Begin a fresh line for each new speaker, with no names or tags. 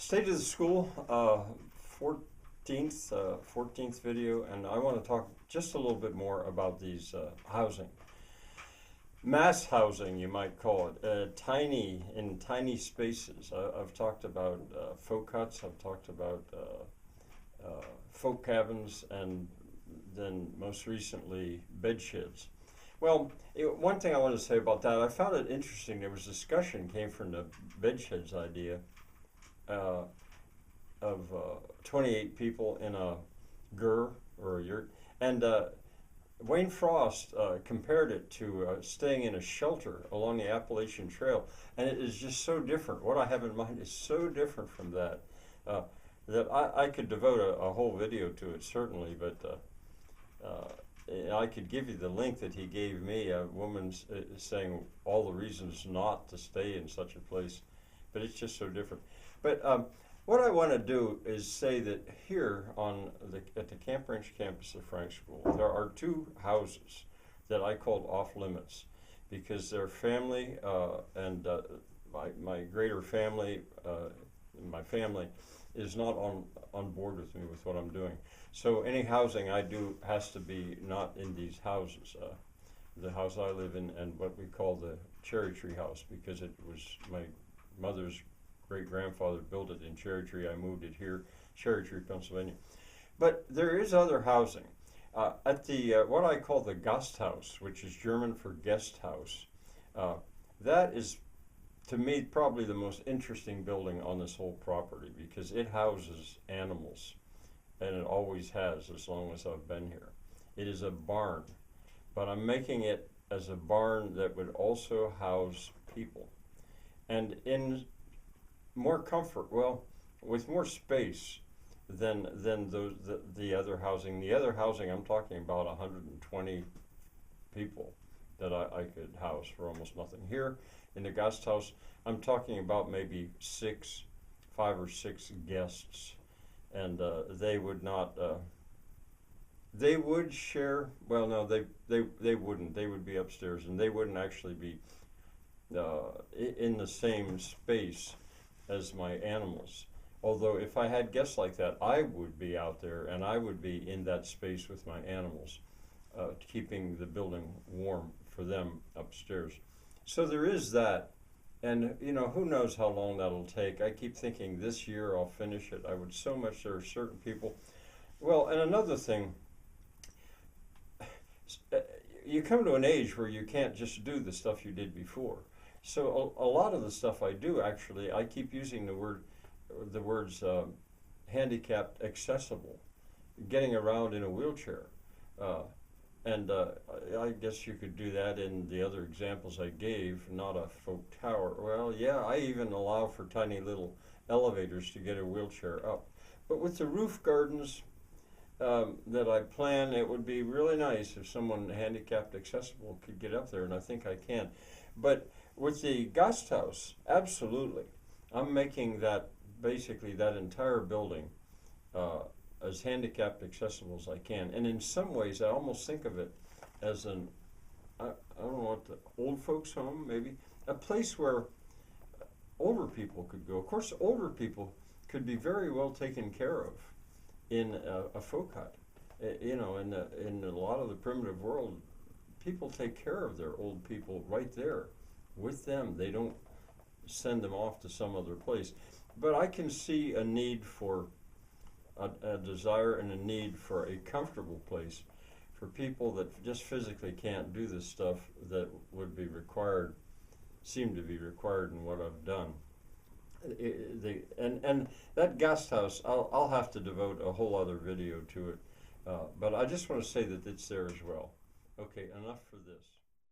State of the School, 14th video, and I want to talk just a little bit more about these housing. Mass housing, you might call it, in tiny spaces. I've talked about folk huts, I've talked about folk cabins, and then most recently bed sheds. Well, one thing I want to say about that, I found it interesting. There was discussion came from the bed sheds idea of 28 people in a gur or a yurt, and Wayne Frost compared it to staying in a shelter along the Appalachian Trail, and it is just so different. What I have in mind is so different from that that I could devote a whole video to it, certainly, but I could give you the link that he gave me, a woman saying all the reasons not to stay in such a place, but it's just so different. But what I want to do is say that here at the Camp Ranch campus of Frank School, there are two houses that I called off limits because their family and my greater family, my family, is not on board with me with what I'm doing. So any housing I do has to be not in these houses. The house I live in and what we call the Cherry Tree House, because it was my mother's great-grandfather built it in Cherry Tree. I moved it here, Cherry Tree, Pennsylvania. But there is other housing. At the what I call the Gasthaus, which is German for guest house, that is, to me, probably the most interesting building on this whole property because it houses animals, and it always has as long as I've been here. It is a barn, but I'm making it as a barn that would also house people. And in more comfort, well, with more space than the other housing. The other housing, I'm talking about 120 people that I could house for almost nothing. Here in the Gasthaus, I'm talking about maybe 5 or 6 guests, and they would not. They would share. Well, no, they wouldn't. They would be upstairs, and they wouldn't actually be in the same space as my animals. Although if I had guests like that, I would be out there and I would be in that space with my animals, keeping the building warm for them upstairs. So there is that, and who knows how long that'll take. I keep thinking this year I'll finish it. I would so much. There are certain people. Well, and another thing, you come to an age where you can't just do the stuff you did before. So a lot of the stuff I do, actually, I keep using the words handicapped accessible, getting around in a wheelchair. And I guess you could do that in the other examples I gave, not a folk tower. Well, yeah, I even allow for tiny little elevators to get a wheelchair up. But with the roof gardens that I plan, it would be really nice if someone handicapped accessible could get up there, and I think I can. But with the Gasthaus, absolutely. I'm making that, basically that entire building as handicapped accessible as I can. And in some ways, I almost think of it as I don't know what, the old folks home, maybe, a place where older people could go. Of course, older people could be very well taken care of in a folk hut. In a lot of the primitive world, people take care of their old people right there with them. They don't send them off to some other place. But I can see a need for a desire and a need for a comfortable place for people that just physically can't do the stuff that would be required, seem to be required in what I've done. And that Gasthaus, I'll have to devote a whole other video to it. But I just want to say that it's there as well. Okay, enough for this.